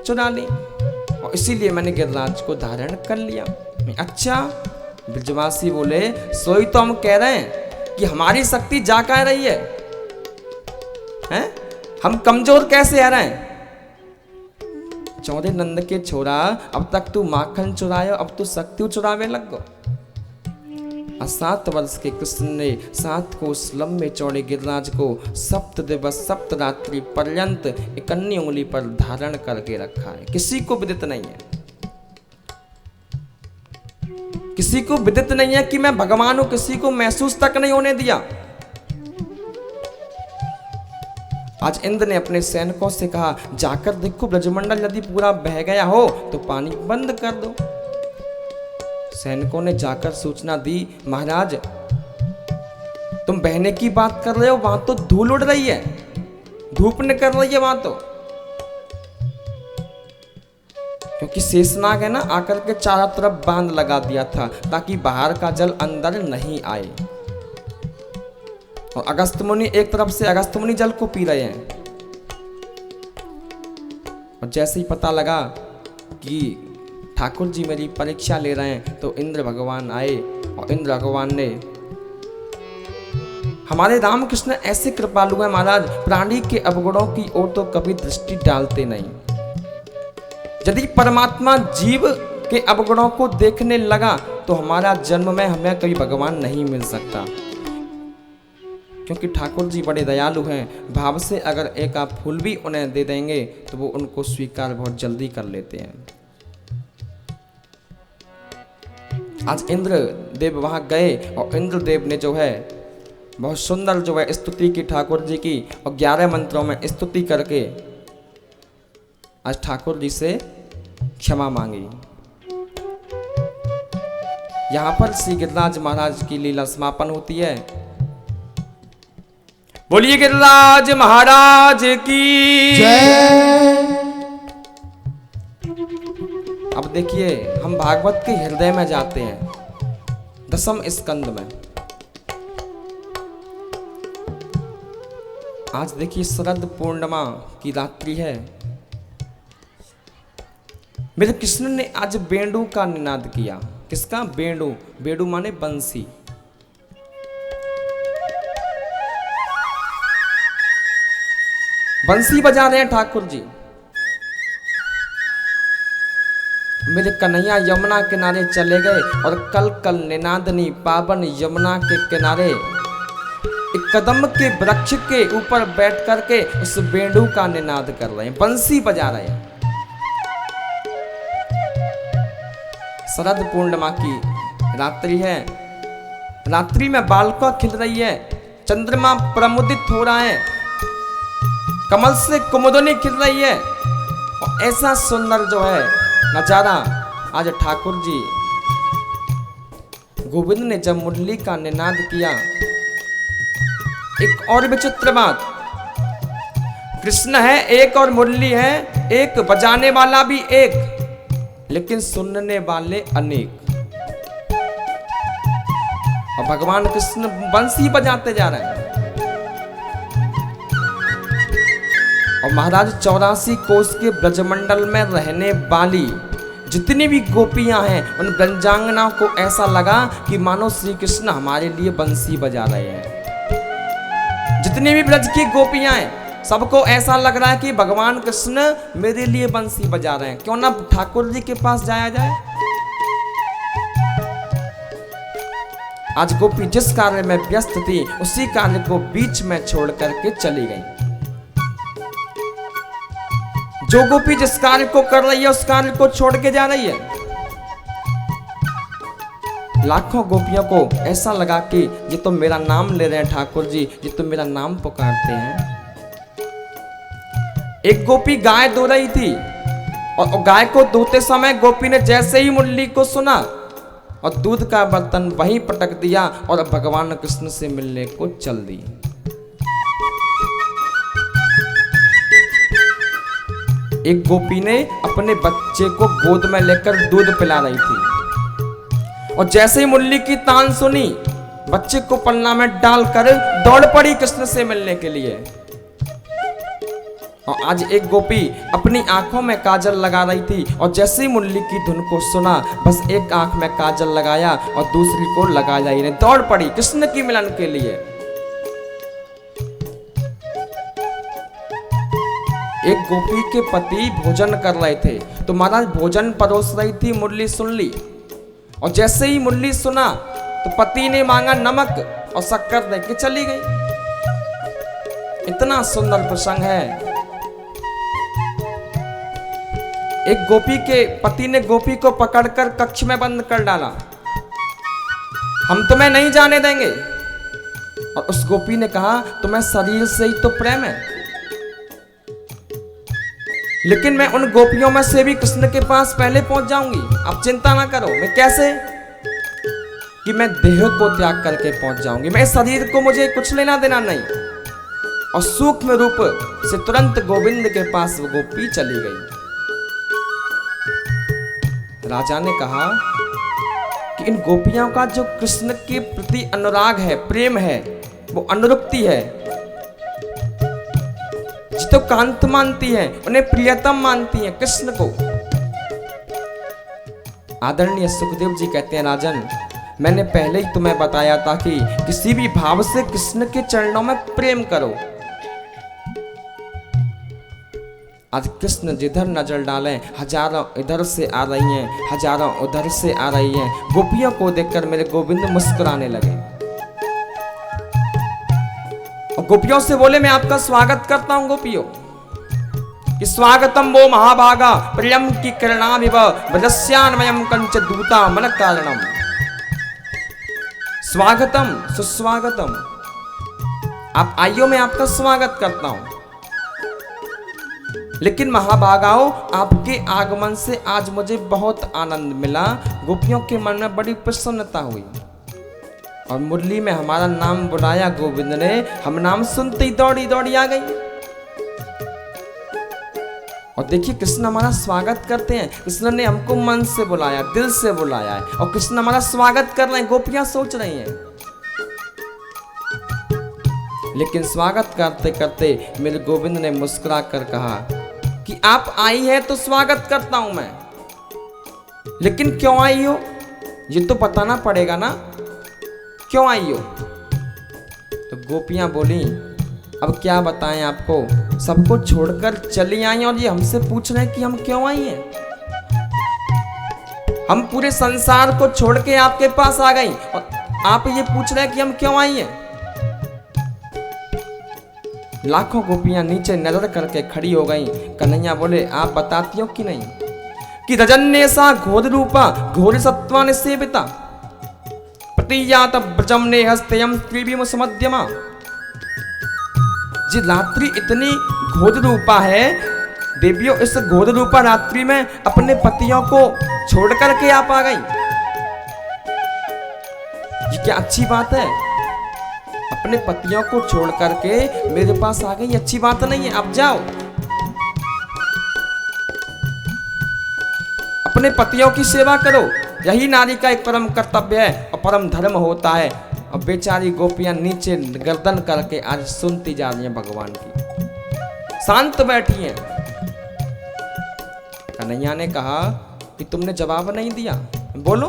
चुरा ली और इसीलिए मैंने गिरिराज को धारण कर लिया। अच्छा ब्रजवासी बोले सोई तो हम कह रहे हैं कि हमारी शक्ति जा कह रही है, हैं? हम कमजोर कैसे आ रहे हैं। चौधे नंद के छोरा अब तक तू माखन चुरायो अब तू शक्ति चुरावे लग गो। 7 वर्ष के कृष्ण ने 7 कोस लंबे चौड़े गिरिराज को 7 दिवस 7 रात्रि पर्यंत एक अन्य उंगली पर धारण करके रखा है। किसी को विदित नहीं है, किसी को विदित नहीं है कि मैं भगवान हूं, किसी को महसूस तक नहीं होने दिया। आज इंद्र ने अपने सैनिकों से कहा जाकर देखो ब्रजमंडल यदि पूरा बह गया हो तो पानी बंद कर दो। सैनिकों ने जाकर सूचना दी महाराज तुम बहने की बात कर रहे हो वहां तो धूल उड़ रही है, धूप निकल रही है वहां तो। क्योंकि शेषनाग है ना आकर के चारों तरफ बांध लगा दिया था ताकि बाहर का जल अंदर नहीं आए। और अगस्त मुनि एक तरफ से अगस्त मुनि जल को पी रहे हैं। और जैसे ही पता लगा कि ठाकुर जी मेरी परीक्षा ले रहे हैं तो इंद्र भगवान आए और इंद्र भगवान ने हमारे रामकृष्ण ऐसे कृपालु हैं महाराज प्राणी के अवगुणों की ओर तो कभी दृष्टि डालते नहीं। यदि परमात्मा जीव के अवगुणों को देखने लगा तो हमारा जन्म में हमें कभी भगवान नहीं मिल सकता। क्योंकि ठाकुर जी बड़े दयालु हैं, भाव से अगर एक आप फूल भी उन्हें दे देंगे तो वो उनको स्वीकार बहुत जल्दी कर लेते हैं। आज इंद्र देव वहां गए और इंद्र देव ने जो है बहुत सुंदर जो है स्तुति की ठाकुर जी की और 11 मंत्रों में स्तुति करके आज ठाकुर जी से क्षमा मांगी। यहां पर श्री गिरिराज महाराज की लीला समापन होती है। बोलिए गिरिराज महाराज की जय। अब देखिए हम भागवत के हृदय में जाते हैं 10वें स्कंद में। आज देखिए शरद पूर्णिमा की रात्रि है। मेरे कृष्ण ने आज बेंडू का निनाद किया। किसका? बेंडू। बेंडू माने बंसी। बंसी बजा रहे हैं ठाकुर जी। मेरे कन्हैया यमुना किनारे चले गए और कल कल निनादनी पावन यमुना के किनारे एक कदम के वृक्ष के ऊपर बैठ करके उस बेंडू का निनाद कर रहे हैं, बंसी बजा रहे हैं। शरद पूर्णिमा की रात्रि है। रात्रि में बालका खिल रही है, चंद्रमा प्रमुदित हो रहा है, कमल से कुमुदनी खिल रही है। और ऐसा सुंदर जो है नजारा आज ठाकुर जी गोविंद ने जब मुरली का निनाद किया। एक और विचित्र बात, कृष्ण है एक और मुरली है एक, बजाने वाला भी एक, लेकिन सुनने वाले अनेक। और भगवान कृष्ण बंसी बजाते जा रहे हैं। और महाराज 84 कोस के ब्रजमंडल में रहने वाली जितनी भी गोपियां हैं, उन ब्रजांगनाओं को ऐसा लगा कि मानो श्री कृष्ण हमारे लिए बंसी बजा रहे हैं। जितनी भी ब्रज की गोपियां हैं, सबको ऐसा लग रहा है कि भगवान कृष्ण मेरे लिए बंसी बजा रहे हैं। क्यों ना ठाकुर जी के पास जाया जाए। आज गोपी जिस कार्य में व्यस्त थी, उसी कार्य को बीच में छोड़ करके चली गई। जो गोपी जिस कार्य को कर रही है, उस कार्य को छोड़ के जा रही है। लाखों गोपियों को ऐसा लगा कि ये तो मेरा नाम ले रहे हैं ठाकुर जी, ये तो मेरा नाम पुकारते हैं। एक गोपी गाय धो रही थी और गाय को धोते समय गोपी ने जैसे ही मुरली को सुना और दूध का बर्तन वहीं पटक दिया और भगवान कृष्ण से मिलने को चल दी। एक गोपी ने अपने बच्चे को गोद में लेकर दूध पिला रही थी और जैसे ही मुरली की तान सुनी, बच्चे को पन्ना में डालकर दौड़ पड़ी कृष्ण से मिलने के लिए। और आज एक गोपी अपनी आंखों में काजल लगा रही थी और जैसे ही मुरली की धुन को सुना, बस एक आंख में काजल लगाया और दूसरी को लगाया ही नहीं, दौड़ पड़ी कृष्ण की मिलन के लिए। एक गोपी के पति भोजन कर रहे थे, तो महाराज भोजन परोस रही थी, मुरली सुन ली और जैसे ही मुरली सुना तो पति ने मांगा नमक और शक्कर दे के चली गई। इतना सुंदर प्रसंग है। एक गोपी के पति ने गोपी को पकड़कर कक्ष में बंद कर डाला, हम तुम्हें नहीं जाने देंगे। और उस गोपी ने कहा, तुम्हें शरीर से ही तो प्रेम है, लेकिन मैं उन गोपियों में से भी कृष्ण के पास पहले पहुंच जाऊंगी, आप चिंता ना करो। मैं कैसे? कि मैं देह को त्याग करके पहुंच जाऊंगी, मैं शरीर को मुझे कुछ लेना देना नहीं। और सूक्ष्म रूप से तुरंत गोविंद के पास वो गोपी चली गई। राजा ने कहा कि इन गोपियों का जो कृष्ण के प्रति अनुराग है, प्रेम है, वो अनुरक्ति है। तो कांत मानती है, उन्हें प्रियतम मानती है कृष्ण को। आदरणीय सुखदेव जी कहते हैं, राजन मैंने पहले ही तुम्हें बताया था कि किसी भी भाव से कृष्ण के चरणों में प्रेम करो। आज कृष्ण जिधर नजर डालें, हजारों इधर से आ रही हैं, हजारों उधर से आ रही हैं। गोपियों को देखकर मेरे गोविंद मुस्कुराने लगे और गोपियों से बोले, मैं आपका स्वागत करता हूं गोपियों, कि स्वागतम वो महाभागा प्रियम की किरणामिव ब्रजस्यान्वयम कंच दूता मन कारणम। स्वागतम सुस्वागतम, आप आइयो, मैं आपका स्वागत करता हूं। लेकिन महाभागाओं, आपके आगमन से आज मुझे बहुत आनंद मिला। गोपियों के मन में बड़ी प्रसन्नता हुई और मुरली में हमारा नाम बुलाया गोविंद ने। हम नाम सुनते ही दौड़ी दौड़ी आ गई। और देखिए कृष्ण हमारा स्वागत करते हैं। कृष्ण ने हमको मन से बुलाया, दिल से बुलाया है और कृष्ण हमारा स्वागत कर रहे हैं। गोपियां सोच रही हैं, लेकिन स्वागत करते करते मेरे गोविंद ने मुस्कुरा कर कहा कि आप आई है तो स्वागत करता हूं मैं, लेकिन क्यों आई हो ये तो बताना पड़ेगा ना, क्यों आई हो? तो गोपियां बोली, अब क्या बताएं आपको, सबको छोड़कर चली आई और ये हमसे पूछ रहे हैं कि हम क्यों आई हैं। हम पूरे संसार को छोड़ के आपके पास आ गई और आप ये पूछ रहे हैं कि हम क्यों आई हैं। लाखों गोपियां नीचे नजर करके खड़ी हो गई। कन्हैया बोले, आप बताती हो कि नहीं कि रजन्येसा घोर रूपा घोर सत्वा निसेविता प्रतियात ब्रजम ने हस्तयम त्रिविम समध्यमा। जी रात्रि इतनी घोर रूपा है देवियों, इस घोर रूपा रात्रि में अपने पतियों को छोड़ करके आप आ गई। ये क्या अच्छी बात है? अपने पतियों को छोड़ करके मेरे पास आ गई, अच्छी बात नहीं है। अब जाओ, अपने पतियों की सेवा करो, यही नारी का एक परम कर्तव्य है और परम धर्म होता है। और बेचारी गोपियां नीचे गर्दन करके आज सुनती जा रही हैं भगवान की, शांत बैठी हैं। कन्हैया ने कहा कि तुमने जवाब नहीं दिया, बोलो।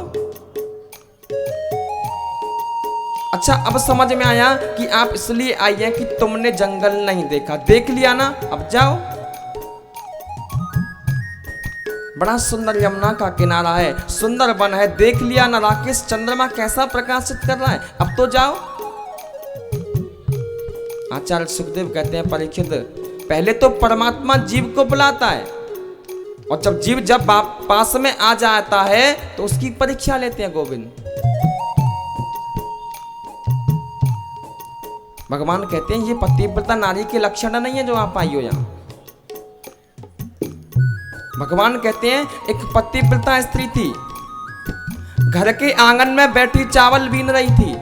अच्छा, अब समझ में आया कि आप इसलिए आई हैं कि तुमने जंगल नहीं देखा, देख लिया ना, अब जाओ। बड़ा सुंदर यमुना का किनारा है, सुंदर वन है, देख लिया ना राकेश चंद्रमा कैसा प्रकाशित कर रहा है, अब तो जाओ। आचार्य सुखदेव कहते हैं परीक्षित, पहले तो परमात्मा जीव को बुलाता है और जब जीव पास में आ जाता है तो उसकी परीक्षा लेते हैं गोविंद। भगवान कहते हैं ये पतिव्रता नारी के लक्षण नहीं है जो आप आई हो यहां। भगवान कहते हैं एक पतिव्रता स्त्री थी, घर के आंगन में बैठी चावल बीन रही थी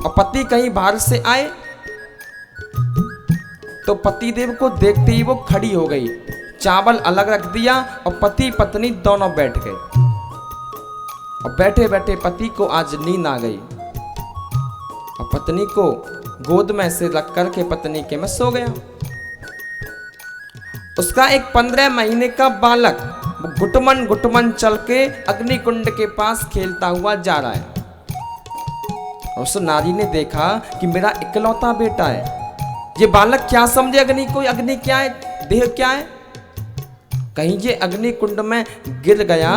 और पति कहीं बाहर से आए तो पतिदेव को देखते ही वो खड़ी हो गई, चावल अलग रख दिया और पति पत्नी दोनों बैठ गए। और बैठे बैठे पति को आज नींद आ गई और पत्नी को गोद में से रख करके पत्नी के में सो गया। उसका एक 15 महीने का बालक घुटमन घुटमन चल के अग्निकुंड के पास खेलता हुआ जा रहा है। उस नारी ने देखा कि मेरा इकलौता बेटा है, ये बालक क्या समझे अग्नि को, अग्नि क्या है, देह क्या है, कहीं ये अग्निकुंड में गिर गया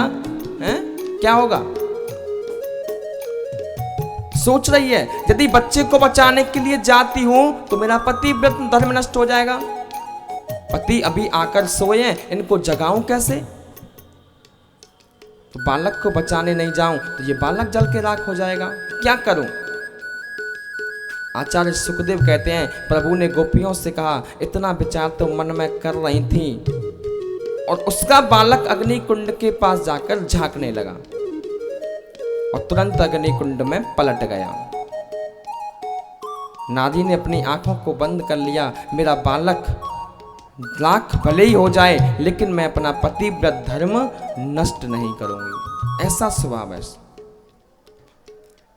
है क्या होगा। सोच रही है यदि बच्चे को बचाने के लिए जाती हूं तो मेरा पति व्रत धर्म नष्ट हो जाएगा, पति अभी आकर सोए हैं, इनको जगाऊं कैसे, तो बालक को बचाने नहीं जाऊं तो ये बालक जल के राख हो जाएगा, क्या करूं। आचार्य सुखदेव कहते हैं प्रभु ने गोपियों से कहा इतना विचार तो मन में कर रही थी और उसका बालक अग्निकुंड के पास जाकर झांकने लगा और तुरंत अग्निकुंड में पलट गया। नारी ने अपनी आंखों को बंद कर लिया, मेरा बालक लाख भले ही हो जाए लेकिन मैं अपना पतिव्रत धर्म नष्ट नहीं करूंगी, ऐसा स्वभाव है।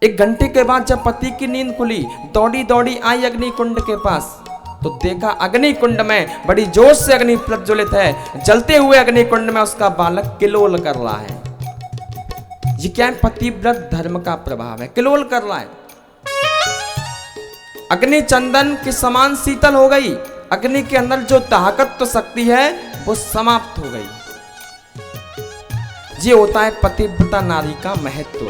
1 घंटे के बाद जब पति की नींद खुली दौड़ी दौड़ी आई अग्निकुंड के पास तो देखा अग्निकुंड में बड़ी जोश से अग्नि प्रज्वलित है, जलते हुए अग्निकुंड में उसका बालक किलोल कर रहा है। ये क्या है, पतिव्रत धर्म का प्रभाव है, किलोल कर रहा है। अग्नि चंदन के समान शीतल हो गई, अग्नि के अंदर जो ताकत शक्ति है वो समाप्त हो गई। ये होता है पतिव्रता नारी का महत्व।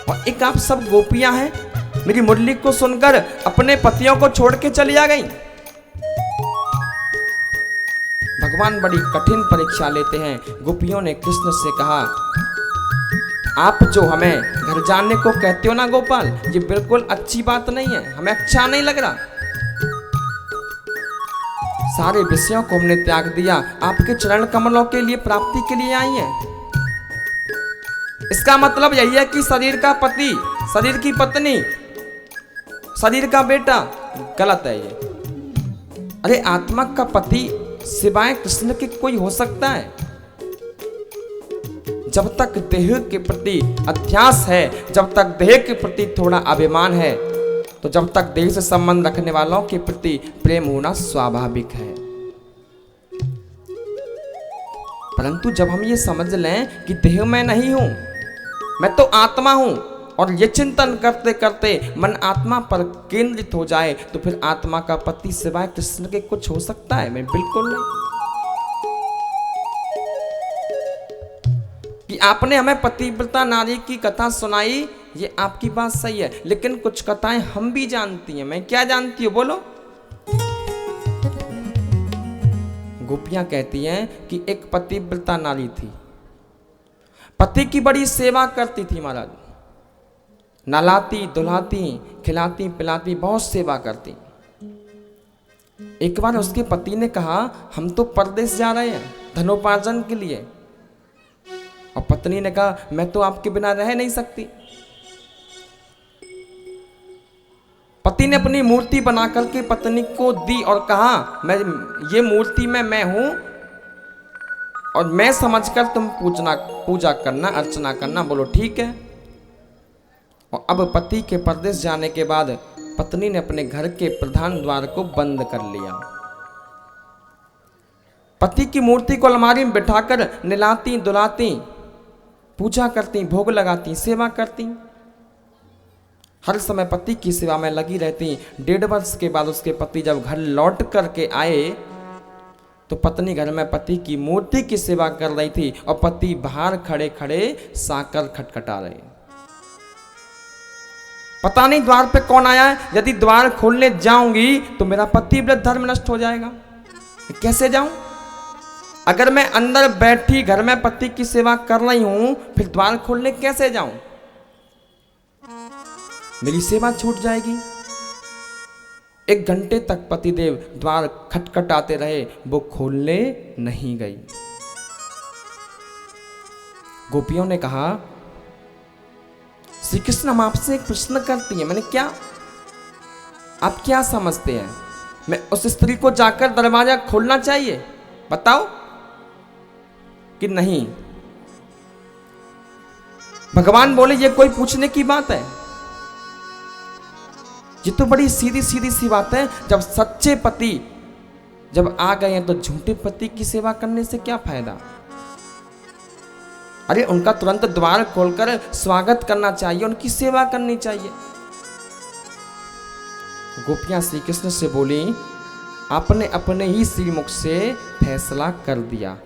और एक आप सब गोपियां हैं, मेरी मुरली को सुनकर अपने पतियों को छोड़ के चली आ गई। भगवान बड़ी कठिन परीक्षा लेते हैं। गोपियों ने कृष्ण से कहा आप जो हमें घर जाने को कहते हो ना गोपाल, ये बिल्कुल अच्छी बात नहीं है, हमें अच्छा नहीं लग रहा। सारे विषयों को हमने त्याग दिया, आपके चरण कमलों के लिए प्राप्ति के लिए आई हैं। इसका मतलब यही है कि शरीर का पति, शरीर की पत्नी, शरीर का बेटा गलत है ये। अरे आत्मा का पति सिवाय कृष्ण के कोई हो सकता है? जब तक देह के प्रति अध्यास है, जब तक देह के प्रति थोड़ा अभिमान है, तो जब तक देह से संबंध रखने वालों के प्रति प्रेम होना स्वाभाविक है। परंतु जब हम ये समझ लें कि देह में नहीं हूं, मैं तो आत्मा हूं, और ये चिंतन करते करते मन आत्मा पर केंद्रित हो जाए तो फिर आत्मा का पति सिवाय कृष्ण के कुछ हो सकता है? मैं बिल्कुल नहीं। कि आपने हमें पतिव्रता नारी की कथा सुनाई, ये आपकी बात सही है, लेकिन कुछ कथाएं हम भी जानती हैं। मैं क्या जानती हूं बोलो? गोपियां कहती हैं कि एक पतिव्रता नारी थी, पति की बड़ी सेवा करती थी महाराज, नहलाती धुलाती खिलाती पिलाती बहुत सेवा करती। एक बार उसके पति ने कहा हम तो परदेश जा रहे हैं धनोपार्जन के लिए, और पत्नी ने कहा मैं तो आपके बिना रह नहीं सकती। पति ने अपनी मूर्ति बना करके पत्नी को दी और कहा मैं ये मूर्ति में मैं हूं और मैं समझकर तुम पूजा करना अर्चना करना। बोलो ठीक है। और अब पति के परदेश जाने के बाद पत्नी ने अपने घर के प्रधान द्वार को बंद कर लिया। पति की मूर्ति को अलमारी में बिठाकर नहलाती धुलाती पूजा करती भोग लगाती सेवा करती, हर समय पति की सेवा में लगी रहती। 1.5 वर्ष के बाद उसके पति जब घर लौट करके आए तो पत्नी घर में पति की मूर्ति की सेवा कर रही थी और पति बाहर खड़े खड़े साकर खटखटा रहे। पता नहीं द्वार पे कौन आया है, यदि द्वार खोलने जाऊंगी तो मेरा पतिव्रत धर्म नष्ट हो जाएगा, कैसे जाऊं? अगर मैं अंदर बैठी घर में पति की सेवा कर रही हूं फिर द्वार खोलने कैसे जाऊं? मेरी सेवा छूट जाएगी। 1 घंटे तक पतिदेव द्वार खटखटाते रहे, वो खोलने नहीं गई। गोपियों ने कहा श्री कृष्ण हम आपसे एक प्रश्न करती हैं। मैंने क्या, आप क्या समझते हैं? मैं उस स्त्री को जाकर दरवाजा खोलना चाहिए, बताओ कि नहीं? भगवान बोले ये कोई पूछने की बात है? ये तो बड़ी सीधी सीधी सी बात है। जब सच्चे पति जब आ गए हैं तो झूठे पति की सेवा करने से क्या फायदा? अरे उनका तुरंत द्वार खोलकर स्वागत करना चाहिए, उनकी सेवा करनी चाहिए। गोपियां श्री कृष्ण से बोली आपने अपने ही श्रीमुख से फैसला कर दिया।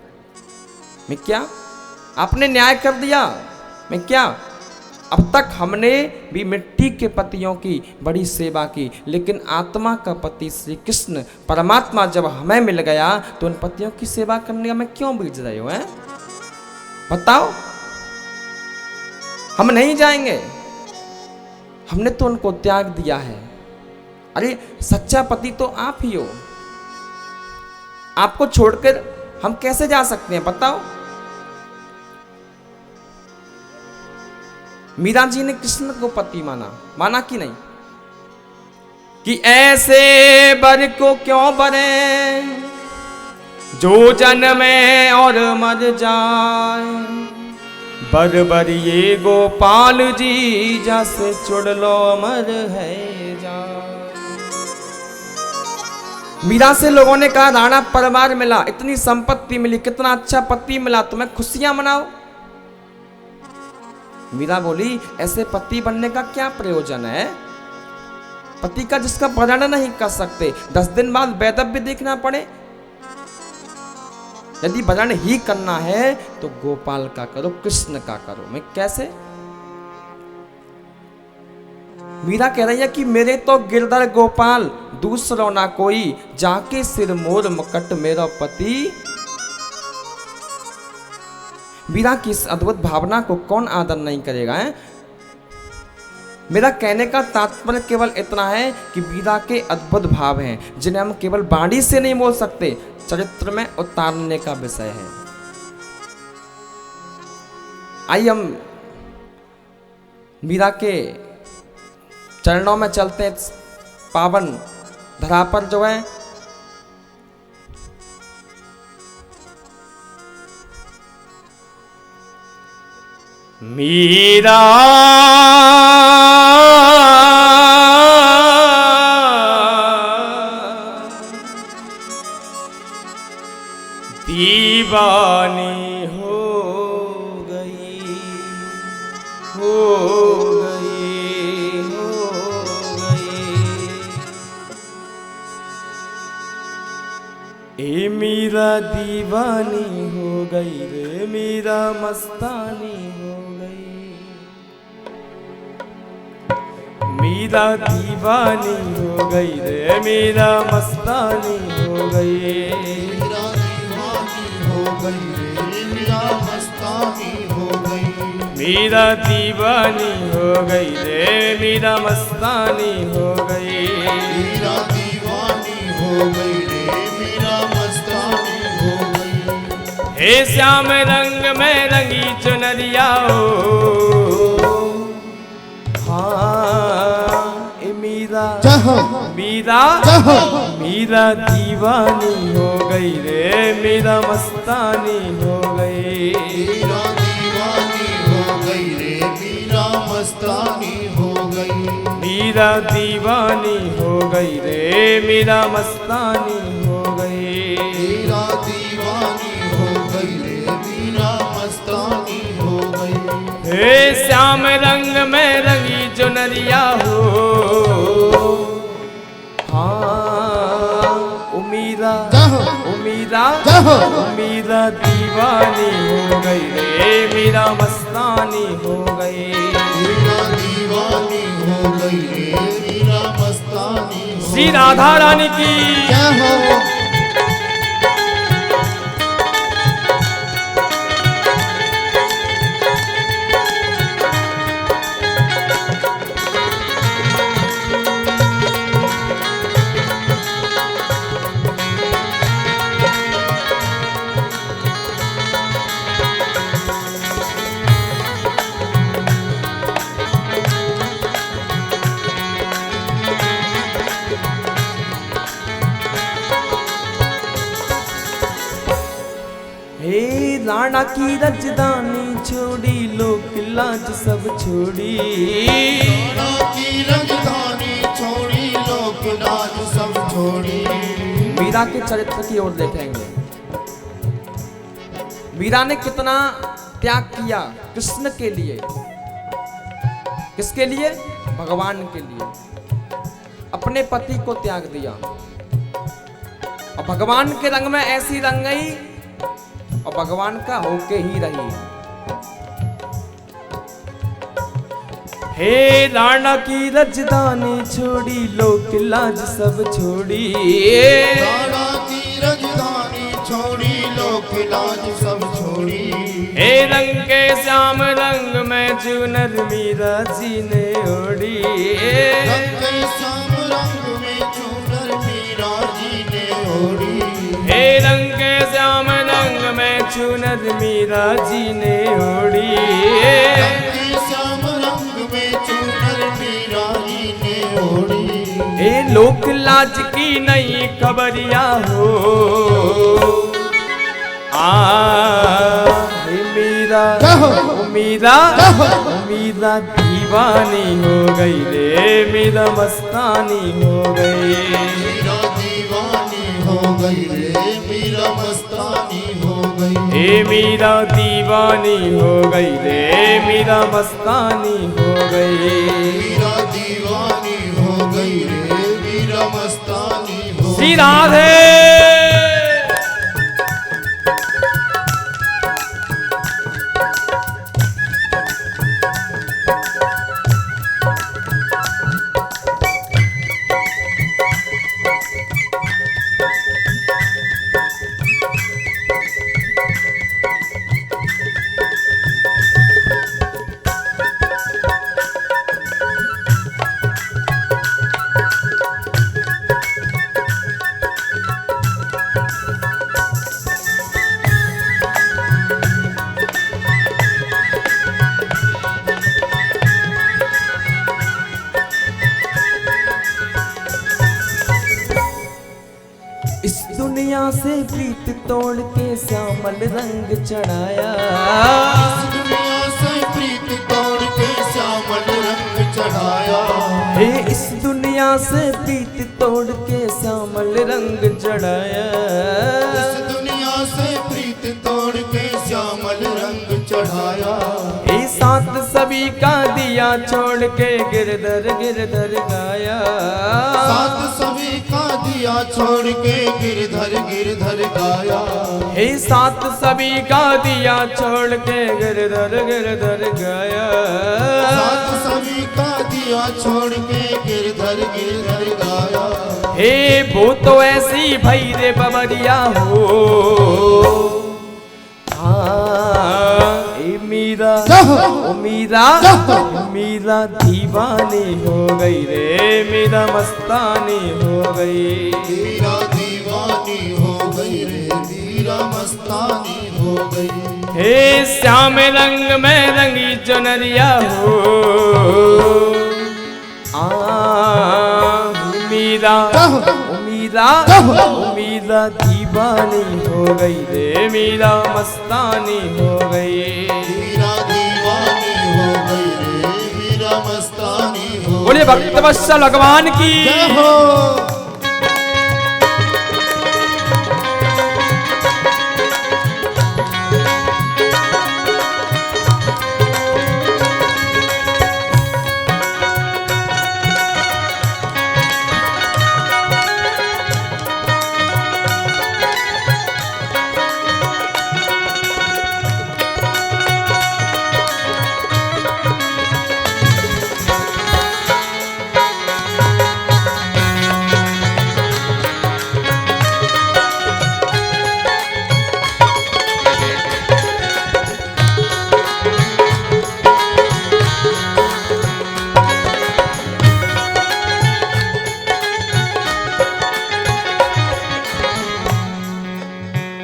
मैं क्या? आपने न्याय कर दिया। मैं क्या? अब तक हमने भी मिट्टी के पतियों की बड़ी सेवा की, लेकिन आत्मा का पति श्री कृष्ण परमात्मा जब हमें मिल गया तो उन पतियों की सेवा करने में क्यों बीज रहे हो? हैं बताओ। हम नहीं जाएंगे, हमने तो उनको त्याग दिया है। अरे सच्चा पति तो आप ही हो, आपको छोड़कर हम कैसे जा सकते हैं बताओ? मीरा जी ने कृष्ण को पति माना कि नहीं? कि ऐसे बर को क्यों बरे जो जन्मे और मर जाए, बर बर ये गोपाल जी जस चुड़ लो अमर है जाए। मीरा से लोगों ने कहा राणा परिवार मिला, इतनी संपत्ति मिली, कितना अच्छा पति मिला, तुम्हें खुशियां मनाओ। मीरा बोली ऐसे पति बनने का क्या प्रयोजन है? पति का जिसका वर्णन नहीं कर सकते, 10 दिन बाद वैदव्य देखना पड़े। यदि वर्णन ही करना है तो गोपाल का करो, कृष्ण का करो। मैं कैसे? मीरा कह रही है कि मेरे तो गिरधर गोपाल दूसरो ना कोई, जाके सिर मोर मुकट मेरा पति। मीरा की इस अद्भुत भावना को कौन आदर नहीं करेगा? है मेरा कहने का तात्पर्य केवल इतना है कि मीरा के अद्भुत भाव हैं जिन्हें हम केवल वाणी से नहीं बोल सकते, चरित्र में उतारने का विषय है। आइए हम मीरा के चरणों में चलते हैं। पावन धरा पर जो है मीरा दीवानी हो गई, हो गई, हो गई। ए मीरा दीवानी हो गई रे, मीरा मस्तानी हो गई। मीरा दीवानी हो गई रे, मीरा मस्तानी हो गई। गई रे मीरा मस्तानी हो गई। मीरा दीवानी हो गई रे मीरा मस्तानी हो गई। मीरा दीवानी हो गई रे मीरा मस्तानी हो गई। हे श्याम रंग में रंगी चुनरिया हो, हाँ ए मीरा मीरा मीरा दीवानी हो गई रे मीरा मस्तानी हो गई। मीरा दीवानी हो गई रे मीरा मस्तानी हो गई। मीरा दीवानी हो गई रे मीरा मस्तानी हो गई। मीरा दीवानी हो गई रे मीरा मस्तानी हो गई। हे श्याम रंग में रंगी चुनरिया हो, हाँ उमीरा उमीरा उमीरा दीवानी हो गई रे मीरा मस्तानी हो गई। मीरा दीवानी हो गई रे मीरा मस्तानी हो श्री राधा रानी की राणा की राजधानी छोड़ी लोक लाज सब छोड़ी। राणा की राजधानी छोड़ी लोक लाज सब छोड़ी। मीरा के चरित्र की ओर देखेंगे। मीरा ने कितना त्याग किया कृष्ण के लिए। किसके लिए? भगवान के लिए। अपने पति को त्याग दिया और भगवान के रंग में ऐसी रंग गई और भगवान का होके ही रही। हे राणा की राजधानी छोड़ी लोक लाज सब छोड़ी। राणा की राजधानी छोड़ी लोक लाज सब छोड़ी। हे रंग के श्याम रंग में चुनर मीरा जी ने ओढ़ी। रंग के श्याम रंग में चुनर मीरा जी ने ओढ़ी। हे रंग के श्याम रंग में चुनर मीरा जी ने ओढ़ी। रंग के श्याम रंग में चुनर मीरा जी ने ओढ़ी। हे लोक लाज की नई खबरिया हो, हे मीरा मीरा मीरा दीवानी हो गई रे मीरा मस्तानी हो गई। मीरा दीवानी हो गई रे मीरा मस्तानी हो गई। हे मीरा दीवानी हो गई रे मीरा मस्तानी हो गई। मीरा दीवानी हो गई रे मीरा मस्तानी हो। श्री राधे दुनिया से प्रीत तोड़ के श्यामल रंग चढ़ाया। इस दुनिया से प्रीत तोड़ के श्यामल रंग चढ़ाया। हे इस दुनिया से प्रीत तोड़ के श्यामल रंग चढ़ाया। इस दुनिया से प्रीत तोड़ के श्यामल रंग चढ़ाया। हे साथ सभी का दिया छोड़ के गिरधर गिरधर गाया। साथ सभी का दिया छोड़ के गिरधर गिरधर गाया। हे साथ सभी का दिया छोड़ के गिरधर गिरधर गाया। साथ सभी का दिया छोड़ के गिरधर गिरधर गाया। हे वो तो ऐसी भई रे बबरिया हो, मीरा मीरा दीवानी हो गई रे मीरा मस्तानी हो गई। मीरा दीवानी हो गई रे मीरा मस्तानी हो गई। हे श्याम रंग में रंगी चुनरिया हो मीरा मीरा मीरा दीवानी हो गई रे मीरा मस्तानी हो गई। मीरा दीवानी हो गई रे मीरा मस्तानी हो। बोलिए भक्तवत्सल भगवान की जय हो।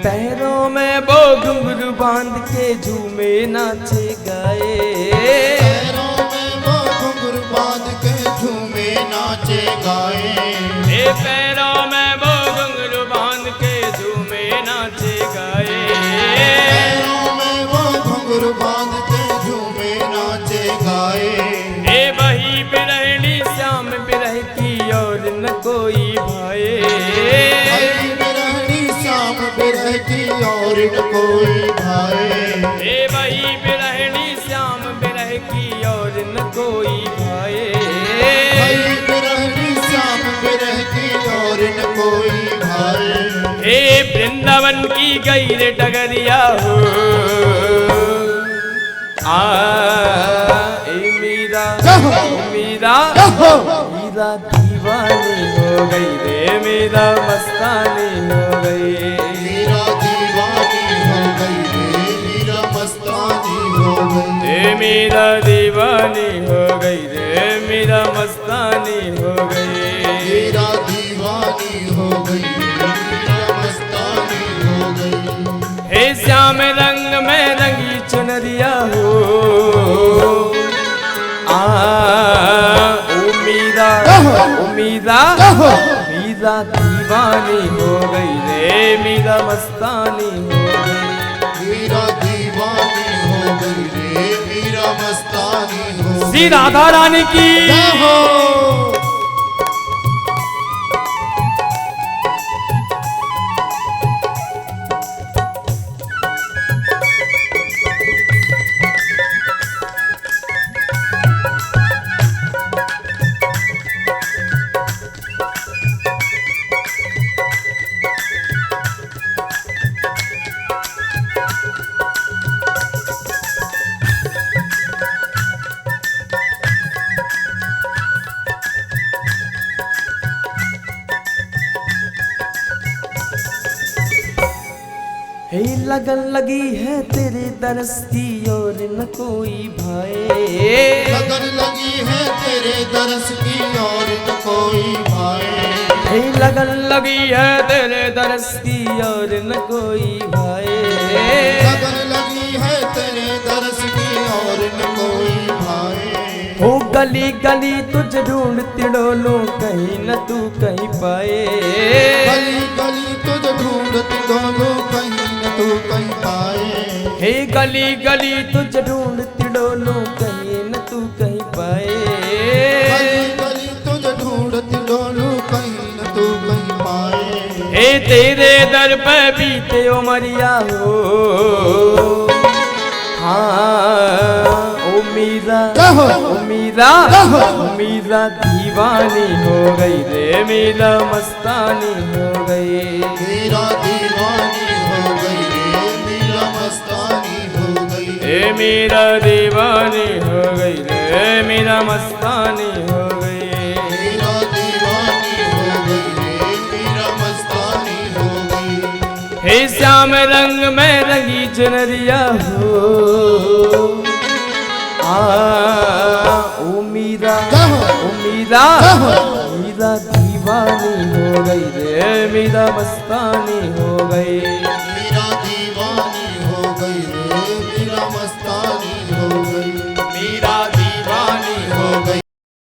पैरों में वो घुंघरू बांध के झूमे नाचे गाए। पैरों में वो घुंघरू बांध के झूमे नाचे गाए। ए पैरों में वो घुंघरू बांध के झूमे नाचे गाए। पैरों में वो घुंघरू बांध के झूमे नाचे गाए। ए वही बिरहनी श्याम बिरह की और न कोई भाए। हरी बिरहनी श्याम बिरह की और न कोई भाए। ए वही बिरहनी श्याम बिरह की और न कोई भाए। हरी बिरहनी श्याम बिरह की और न कोई भाए। ए वृंदावन की गई रे डगरिया हो ए मीरा मीरा मीरा दीवानी हो गई रे मीरा मस्तानी हो गई। मीरा दीवानी हो गई रे मीरा मस्तानी हो गई। ए मीरा दीवानी हो गई रे मीरा मस्तानी हो गई। मीरा दीवानी हो गई मीरा मस्तानी हो गई। हे श्याम रंग में रंगी चुनरिया हो ओ मीरा मीरा मीरा दीवानी हो गई रे मीरा मस्तानी हो गई। मीरा दीवानी हो गई रे मीरा मस्तानी हो गई। श्री राधा रानी की जय हो। हे लगन लगी है तेरे दरस की और न कोई भाए। लगन लगी है तेरे दरस की और न कोई भाए। हे लगन लगी है तेरे दरस की और न कोई भाए। लगन लगी है तेरे दरस की और न कोई भाए। हो गली गली तुझ ढूंढती डोलूं कहीं न तू कहीं पाए। गली गली तुझ ढूंढती डोलूं कहीं न तू कहीं पाए। हे गली गली तुझ ढूंढती डोलूं कहीं न तू कहीं पाए। गली गली तुझ ढूंढती डोलूं कहीं न तू कहीं पाए। हे तेरे दर पे बीते उमरिया हो ओ मीरा मीरा दीवानी हो गई रे मीरा मस्तानी हो गई। मीरा दीवानी हो गई रे मीरा मस्तानी हो गई। ए मीरा दीवानी हो गई रे मीरा मस्तानी हो गई। मीरा दीवानी हो गई रे मीरा मस्तानी हो गई। हे श्याम रंग में रंगी चुनरिया हो मीरा मीरा दीवानी हो गई रे मीरा मस्तानी हो गई मीरा दीवानी हो गई रे मीरा मस्तानी हो गई